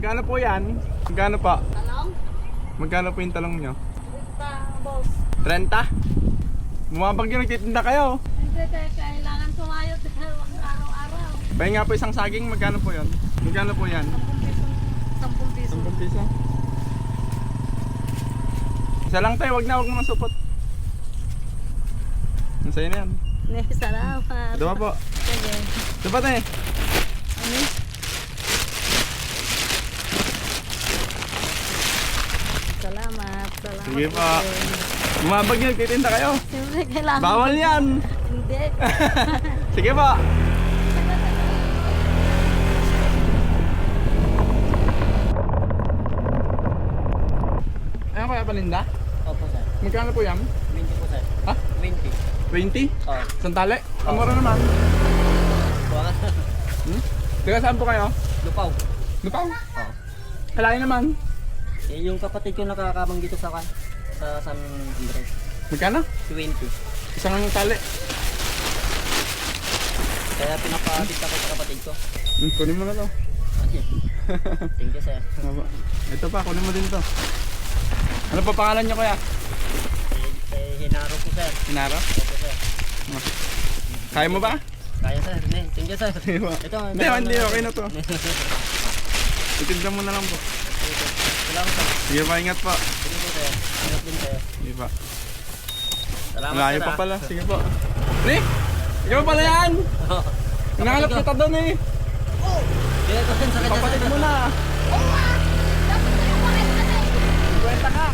Magkano po yan? Magkano po? Talong? Magkano po yung talong nyo? Pa, boss. 30? Bumabagyo, nagtitinda kayo. Hindi, kailangan sumayot araw-araw. Bayan nga po isang saging, magkano po yun? Magkano po yan? 10 piso. 10 piso. Isa lang tayo, wag mo masupot. Ang sayo na yan. Salamat. Diba po? Sige. Diba tayo? Ano? Salamat. Sige po. Bumabagyo, nagtitinda kayo. Siyempre, kailangan. Bawal yan. Hindi. Sige po. Ano kaya palinda? Opo, sir. Magkano po yan? 20 po, sir. Ha? 20. 20? Oo. Sandali? Ang mura naman. Buwan ka. Taga saan po kayo? Lupaw. Lupaw? Oo. Kalahin naman. Eh, yung kapatid ko nakakamang dito sa San Andres. Magkano? 20. Isang tali. Kaya pinapatid ako sa kapatid ko. Kunin mo na to. Thank you, sir. Ano ba? Ito pa, kunin mo din to. Ano pa pangalan niyo kuya? Hinaro po, sir. Hinaro? Opo, sir. Kaya mo ba? Kaya, sir. Thank you, sir. Hindi ba? Ito, Hindi, okay na to. Itinda mo na lang po. Salamat, sir. Sige pa, ingat po. Sige po, sir. Ingat din, sir. Sige pa. Salamat, Malayo sir. pa pala. Sige po. Ni? Ikaw pala yan! Hinahanap kita doon eh. Sige ko din sa kanya, Papalit sir. mo na. Dapat kayo pa rin. Kwenta ka.